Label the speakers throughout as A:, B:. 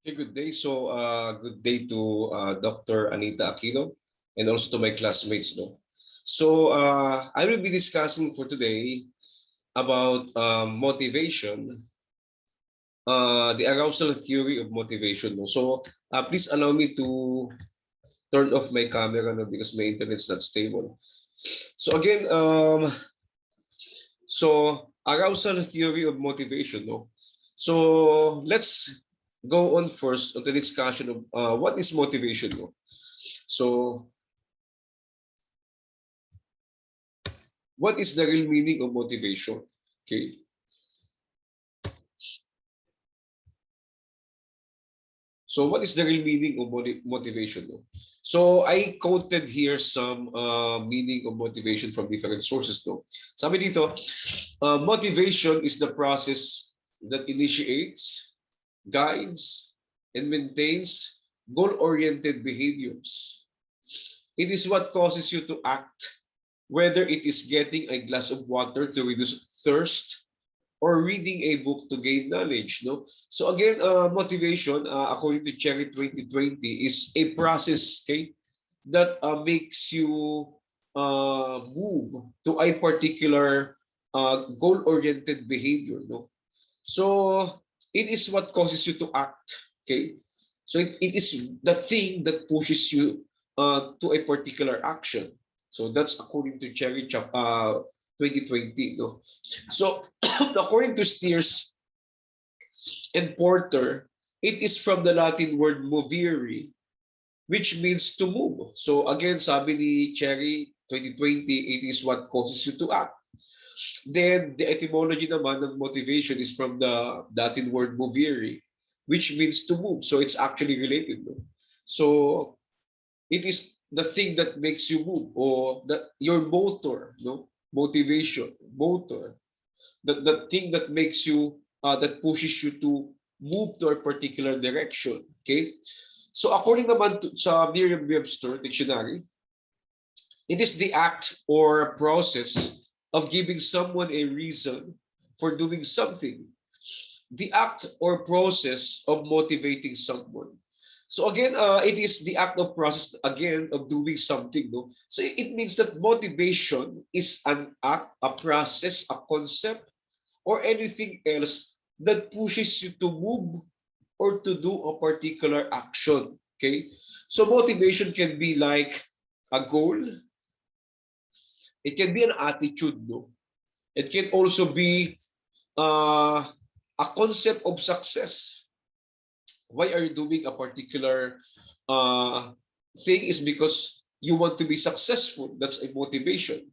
A: Okay, good day. So, good day to Dr. Anita Aquino and also to my classmates. No? So, I will be discussing for today about motivation, the arousal theory of motivation. No? So, please allow me to turn off my camera no, because my internet's not stable. So, again, arousal theory of motivation. No? So, let's go on first on the discussion of what is motivation. No? So, what is the real meaning of motivation? Okay. So, what is the real meaning of motivation? No? So, I quoted here some meaning of motivation from different sources. No? Sabi dito, motivation is the process that initiates, guides, and maintains goal-oriented behaviors. It is what causes you to act, whether it is getting a glass of water to reduce thirst or reading a book to gain knowledge. No, so again, motivation, according to Cherry 2020, is a process, okay, that makes you move to a particular goal-oriented behavior. No, so it is what causes you to act. Okay, so it is the thing that pushes you to a particular action. So that's according to Cherry 2020. No, so according to Steers and Porter, it is from the Latin word movere, which means to move. So again, sabi ni Cherry 2020, it is what causes you to act. Then the etymology naman ng motivation is from the Latin word movere, which means to move. So it's actually related. No? So it is the thing that makes you move, or your motor, no, motivation, motor, the thing that makes you that pushes you to move to a particular direction. Okay, so according naman to sa Merriam-Webster dictionary, it is the act or process of giving someone a reason for doing something, the act or process of motivating someone. So again, it is the act of process again of doing something. No, so it means that motivation is an act, a process, a concept, or anything else that pushes you to move or to do a particular action. Okay, so motivation can be like a goal, it can be an attitude, no? It can also be a concept of success. Why are you doing a particular uh, thing is because you want to be successful. That's a motivation.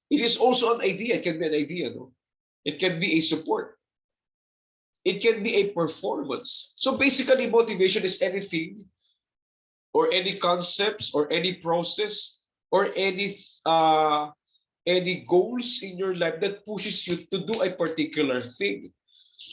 A: It is also an idea. It can be an idea, no? It can be a support. It can be a performance. So basically, motivation is anything or any concepts or any process or any goals in your life that pushes you to do a particular thing.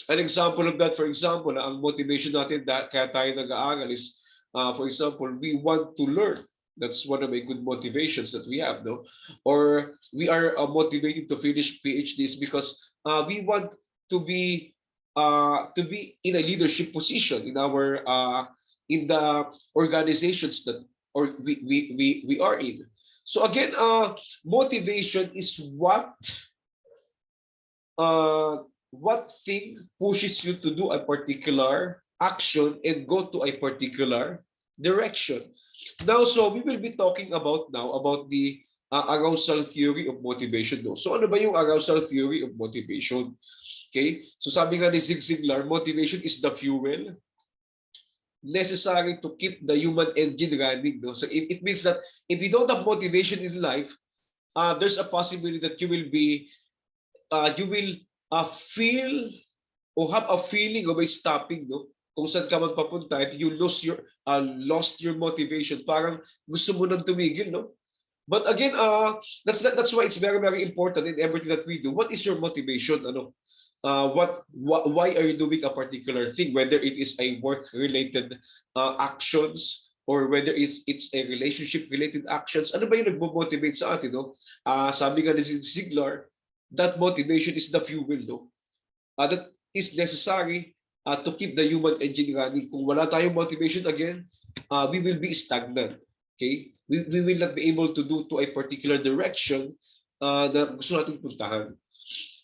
A: An example of that, for example, ang motivation natin kaya tayo nag-aaral is, for example, we want to learn. That's one of the good motivations that we have, no? Or we are motivated to finish PhDs because we want to be in a leadership position in the organizations that or we are in. So again, motivation is what thing pushes you to do a particular action and go to a particular direction. Now, so we will be talking about now about the arousal theory of motivation. No? So ano ba yung arousal theory of motivation? Okay? So sabi nga ni Zig Ziglar, motivation is the fuel necessary to keep the human engine running. No? So it means that if you don't have motivation in life, there's a possibility that you will feel or have a feeling of a stopping, no? Kung saan ka man papunta, if you lost your motivation, parang gusto mo nang tumigil, no? But again, that's why it's very very important in everything that we do. What is your motivation? Ano? Why are you doing a particular thing? Whether it is a work-related actions or whether it's a relationship-related actions. Ano ba yung nagmo-motivate sa atin, no? Sabi nga ni Ziglar, that motivation is the fuel, no? That is necessary to keep the human engine running. Kung wala tayong motivation again, we will be stagnant. Okay? We will not be able to do to a particular direction na gusto natin puntahan.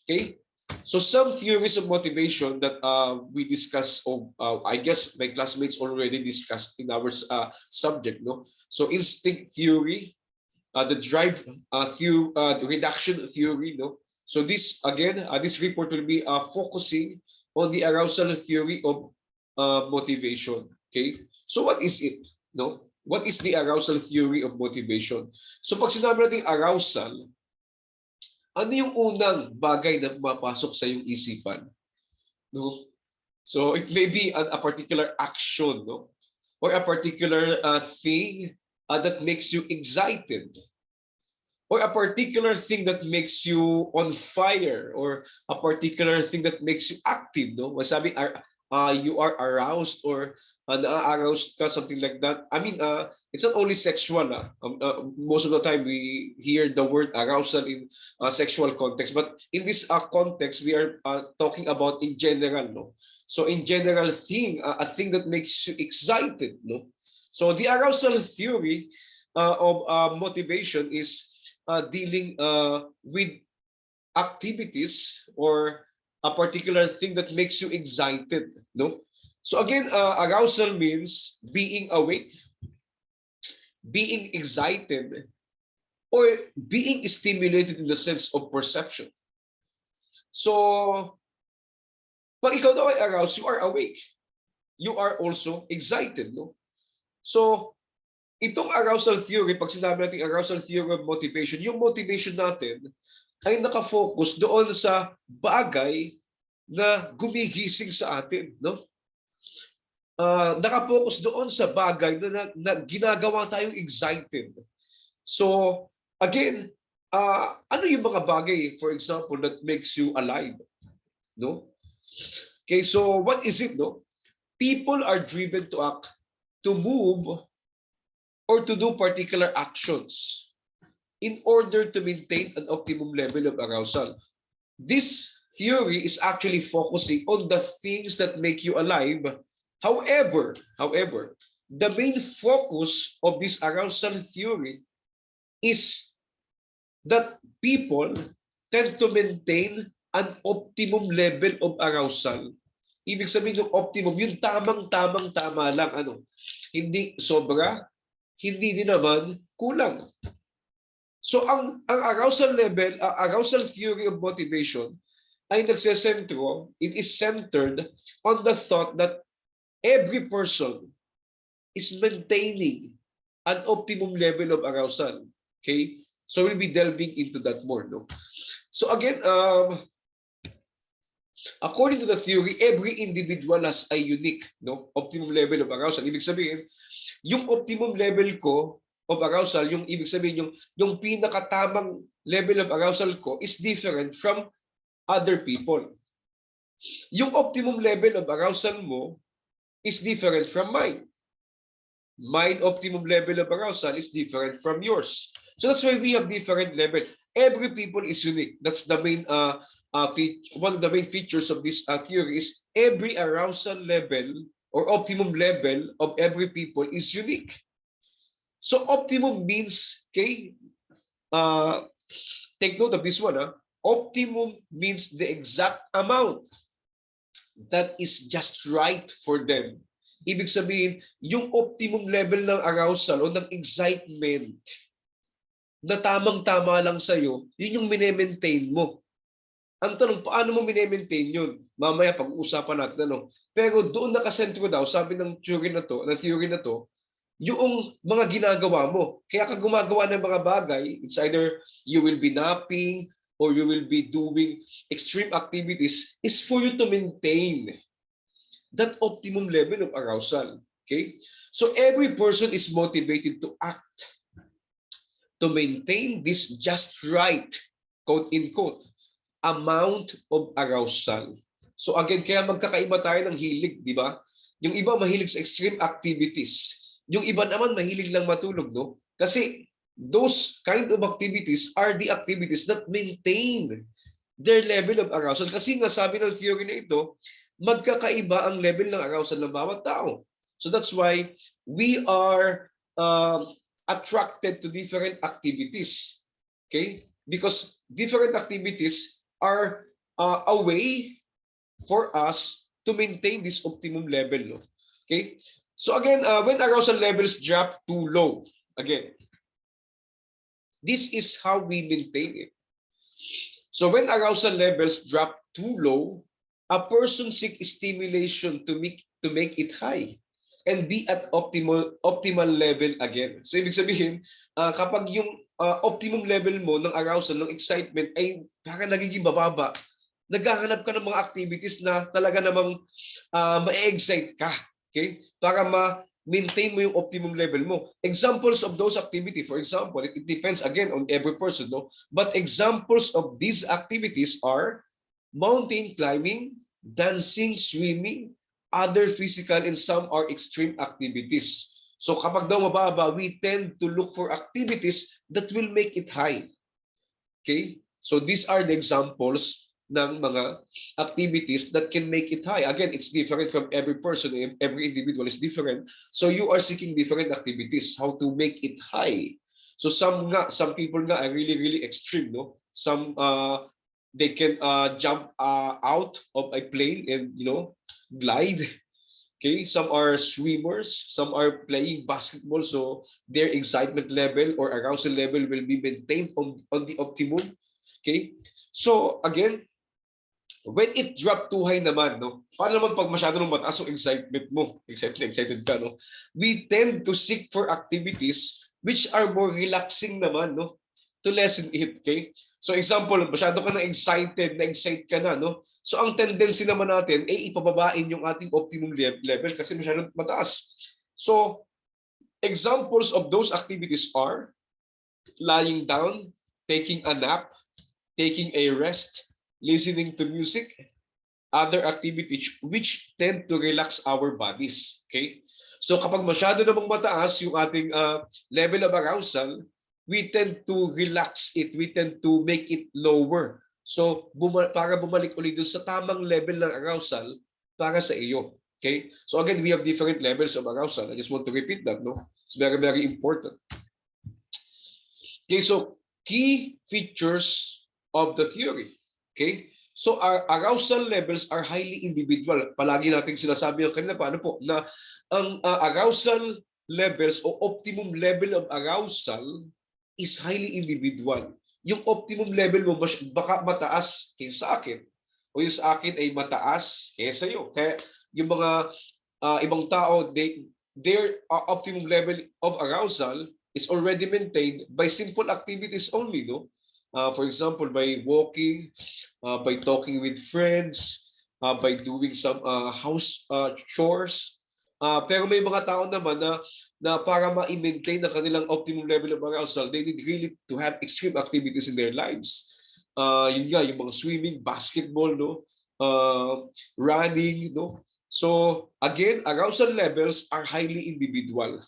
A: Okay? So some theories of motivation that we discussed, I guess my classmates already discussed in our subject, no? So instinct theory, the drive theory, the reduction theory, no? So this again, this report will be focusing on the arousal theory of motivation. Okay, so what is it? No, what is the arousal theory of motivation? So pag sinabi natin arousal, ano yung unang bagay na pumapasok sa iyong isipan? No? So it may be a particular action, no? Or a particular thing that makes you excited, or a particular thing that makes you on fire, or a particular thing that makes you active, no? Masabi you are aroused, or na-aroused ka, something like that. I mean, it's not only sexual. Most of the time we hear the word arousal in sexual context, but in this context we are talking about in general, no? So in general thing, a thing that makes you excited, no? So the arousal theory of motivation is dealing with activities or a particular thing that makes you excited, no? So again, arousal means being awake, being excited, or being stimulated in the sense of perception. So pag ikaw daw ay aroused, you are awake, you are also excited, no? So itong arousal theory, pag sinabi natin arousal theory of motivation, yung motivation natin ay nakafocus doon sa bagay na gumigising sa atin, no? Nakapokus doon sa bagay na ginagawa tayong excited. So, again, ano yung mga bagay, for example, that makes you alive, no? Okay, so what is it, no? People are driven to act, to move, or to do particular actions in order to maintain an optimum level of arousal. This theory is actually focusing on the things that make you alive. However, the main focus of this arousal theory is that people tend to maintain an optimum level of arousal. Ibig sabihin yung optimum, yung tamang-tama lang, ano? Hindi sobra, hindi din naman kulang. So ang arousal level, arousal theory of motivation ay nagsesentro, it is centered on the thought that every person is maintaining an optimum level of arousal. Okay? So we'll be delving into that more, no? So again, according to the theory, every individual has a unique, no, optimum level of arousal. Ibig sabihin, yung optimum level ko of arousal, yung ibig sabihin yung pinakatamang level of arousal ko is different from other people. Yung optimum level of arousal mo is different from mine. Mine optimum level of arousal is different from yours. So that's why we have different level. Every people is unique. That's the main one of the main features of this theory is every arousal level or optimum level of every people is unique. So optimum means, okay, take note of this one. Optimum means the exact amount that is just right for them. Ibig sabihin, yung optimum level ng arousal o ng excitement na tamang-tama lang sa'yo, yun yung mine-maintain mo. Ang tanong, paano mo mine-maintain yun? Mamaya pag-uusapan natin, ano? Pero doon nakasentro daw, sabi ng theory na to, yung mga ginagawa mo. Kaya ka gumagawa ng mga bagay, it's either you will be napping or you will be doing extreme activities, is for you to maintain that optimum level of arousal. Okay? So every person is motivated to act, to maintain this just right, quote in quote, amount of arousal. So again, kaya magkakaiba tayo ng hilig, di ba? Yung iba mahilig sa extreme activities. Yung iba naman mahilig lang matulog, no? Kasi those kind of activities are the activities that maintain their level of arousal. Kasi nga sabi ng theory na ito, magkakaiba ang level ng arousal ng bawat tao. So that's why we are attracted to different activities. Okay? Because different activities are a way for us to maintain this optimum level. No? Okay? So again, when arousal levels drop too low, again, this is how we maintain it. So when arousal levels drop too low, a person seeks stimulation to make it high and be at optimal level again. So ibig sabihin, kapag yung optimum level mo ng arousal, ng excitement ay parang nagiging bababa, naghahanap ka ng mga activities na talaga namang ma-excite ka. Okay? Para maintain mo yung optimum level mo. Examples of those activity, for example, it depends again on every person, no? But examples of these activities are mountain climbing, dancing, swimming, other physical, and some are extreme activities. So kapag daw mababa, we tend to look for activities that will make it high. Okay? So these are the examples ng mga activities that can make it high. Again, it's different from every person. Every individual is different. So you are seeking different activities, how to make it high. So some people nga are really, really extreme, no? Some they can jump out of a plane and glide. Okay, some are swimmers, some are playing basketball, so their excitement level or arousal level will be maintained on the optimum. Okay, so again, when it drop too high naman, no? Paano naman pag masyado nung mataas yung excitement mo? Excited ka, no? We tend to seek for activities which are more relaxing naman, no? To lessen it, okay? So example, masyado ka na excite ka na, no? So ang tendency naman natin ay ipababain yung ating optimum level kasi masyadong mataas. So examples of those activities are lying down, taking a nap, taking a rest, listening to music, other activities which tend to relax our bodies. Okay? So kapag masyado namang mataas yung ating level of arousal, we tend to relax it. We tend to make it lower. So para bumalik ulit dun sa tamang level ng arousal para sa iyo. Okay? So again, we have different levels of arousal. I just want to repeat that. No? It's very, very important. Okay, so key features of the theory. Okay? So our arousal levels are highly individual. Palagi nating sinasabi yung kanina paano po na ang arousal levels o optimum level of arousal is highly individual. Yung optimum level mo baka mataas kaysa sa akin o yung sa akin ay mataas kaysa iyo. Kaya yung mga ibang tao, their optimum level of arousal is already maintained by simple activities only, no? For example, by walking, by talking with friends, by doing some house chores. Pero may mga tao naman na para ma-maintain ang kanilang optimum level of arousal, they need really to have extreme activities in their lives. Yun nga, yung mga swimming, basketball, no? Running, no? So again, arousal levels are highly individual.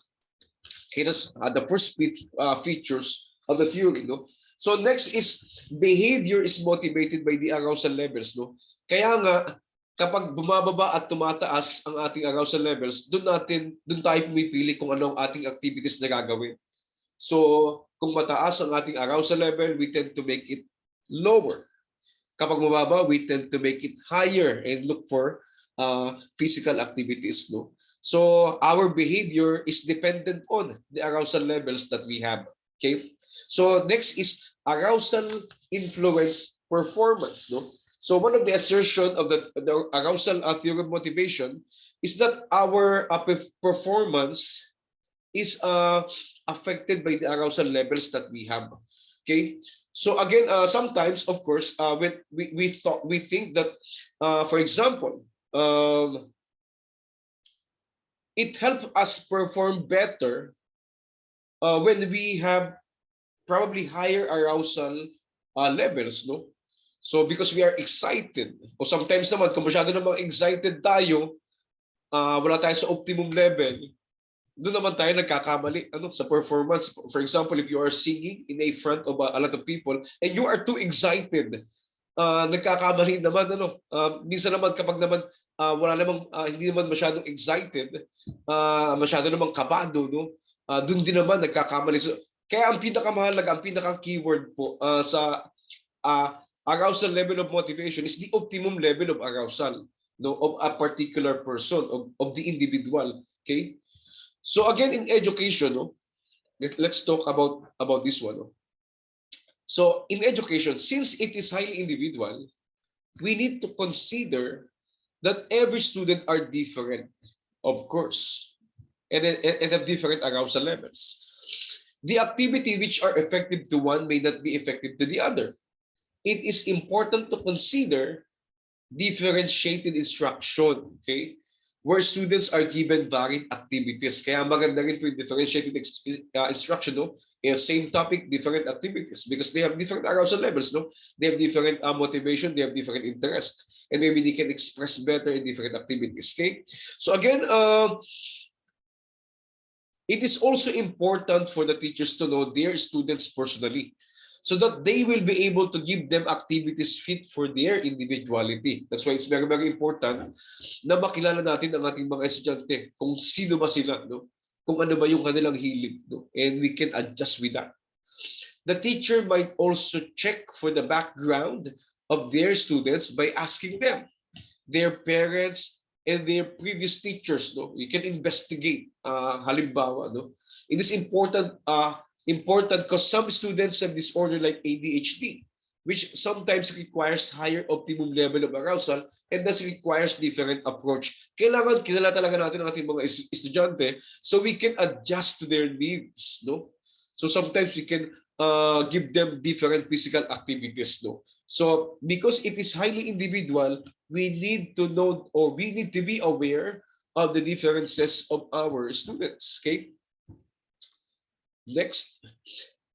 A: Okay, that's the first features of the theory, no? So next is behavior is motivated by the arousal levels, no? Kaya nga kapag bumababa at tumataas ang ating arousal levels, doon tayo pumipili kung ano ang ating activities na gagawin. So, kung mataas ang ating arousal level, we tend to make it lower. Kapag mababa, we tend to make it higher and look for physical activities, no? So our behavior is dependent on the arousal levels that we have. Okay. So next is arousal influence performance. No. So one of the assertion of the arousal theory of motivation is that our performance is affected by the arousal levels that we have. Okay. So again, sometimes, of course, when we think that, for example, it helps us perform better when we have probably higher arousal levels, no? So because we are excited, o sometimes naman kung masyado namang excited tayo, wala tayo sa optimum level, doon naman tayo nagkakamali sa performance. For example, if you are singing in a front of a lot of people and you are too excited nagkakamali naman, ano, minsan naman kapag naman wala namang hindi naman masyadong excited, masyado namang kabado, no? Doon din naman nagkakamali. So, kaya ang pinakamahalaga, ang pinakang keyword po sa arousal level of motivation is the optimum level of arousal, no, of a particular person, of the individual. Okay? So again, in education, no, let's talk about this one. No? So in education, since it is highly individual, we need to consider that every student are different, of course, and have different arousal levels. The activity which are effective to one may not be effective to the other. It is important to consider differentiated instruction, okay? Where students are given varied activities. Kaya maganda rin po yung differentiated instruction, no? Same topic, different activities because they have different arousal levels, no? They have different motivation, they have different interest, and maybe they can express better in different activities, okay? So again, it is also important for the teachers to know their students personally so that they will be able to give them activities fit for their individuality. That's why it's very, very important na makilala natin ang ating mga estudyante kung sino ba sila, no? Kung ano ba yung kanilang hilig, no? And we can adjust with that. The teacher might also check for the background of their students by asking them, their parents, and their previous teachers, no? You can investigate, halimbawa, no? It is important because some students have disorder like ADHD, which sometimes requires higher optimum level of arousal and thus requires different approach. Kailangan kilala talaga natin ang ating mga estudyante so we can adjust to their needs, no? So sometimes we can give them different physical activities, no? So because it is highly individual, we need to know or we need to be aware of the differences of our students. Okay. Next,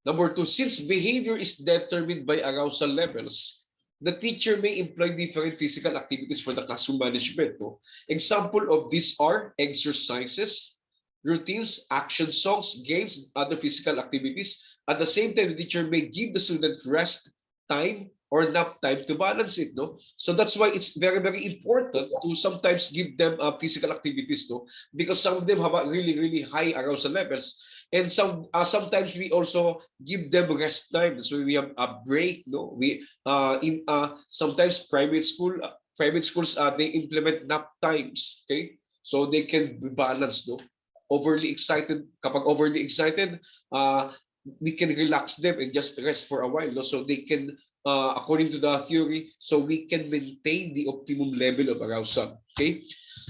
A: number two, since behavior is determined by arousal levels, the teacher may employ different physical activities for the classroom management. No? Example of these are exercises, routines, action songs, games, other physical activities. At the same time, the teacher may give the student rest time or nap time to balance it, no? So that's why it's very, very important to sometimes give them physical activities, no? Because some of them have a really, really high arousal levels, and sometimes we also give them rest time. So we have a break, no? We in sometimes private schools they implement nap times, okay? So they can be balanced, no? Kapag overly excited, we can relax them and just rest for a while, no? So they can according to the theory, so we can maintain the optimum level of arousal. Okay.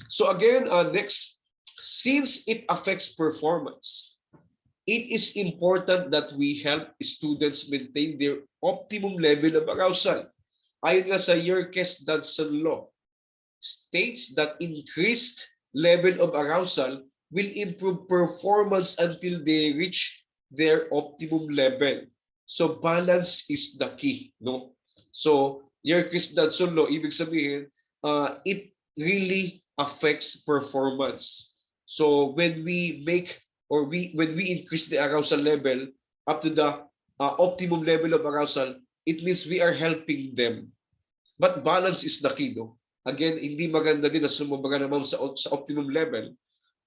A: So again, next, since it affects performance, it is important that we help students maintain their optimum level of arousal. Ayon nga sa Yerkes-Dodson law, states that increased level of arousal will improve performance until they reach their optimum level. So balance is the key, no? So Yerkes-Dodson law, ibig sabihin, it really affects performance. So when we make or when we increase the arousal level up to the optimum level of arousal, it means we are helping them. But balance is the key, no? Again, hindi maganda din na sumobra naman sa optimum level,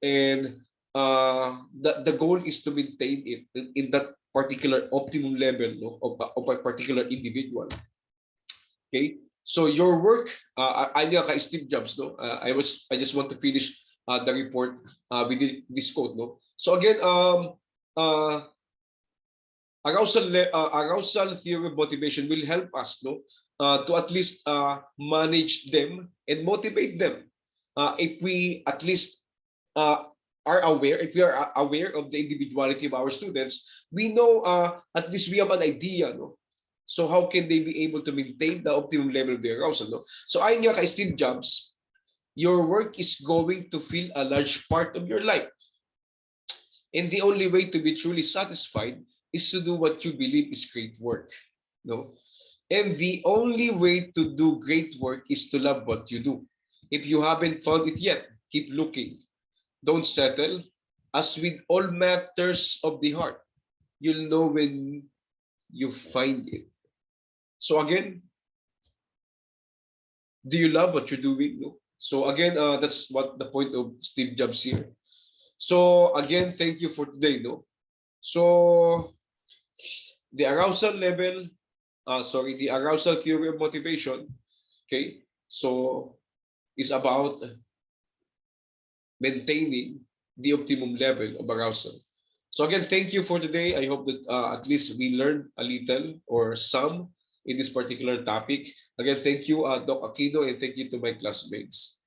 A: and the goal is to maintain it in that particular optimum level, no, of a particular individual. Okay, so your work, I know kay Steve Jobs, no, I just want to finish the report with this quote, no. So again, arousal theory of motivation will help us, no, to at least manage them and motivate them. If we at least are aware, if we are aware of the individuality of our students, we know at least we have an idea, no? So how can they be able to maintain the optimum level of their arousal, no? So ayon nga kay Steve Jobs, your work is going to fill a large part of your life. And the only way to be truly satisfied is to do what you believe is great work, no? And the only way to do great work is to love what you do. If you haven't found it yet, keep looking. Don't settle. As with all matters of the heart, you'll know when you find it. So again, Do you love what you're doing? No? So again, that's what the point of Steve Jobs here. So again, thank you for today. No. So the arousal level, the arousal theory of motivation. Okay. So is about maintaining the optimum level of arousal. So again, thank you for today. I hope that at least we learned a little or some in this particular topic. Again, thank you, Doc Aquino, and thank you to my classmates.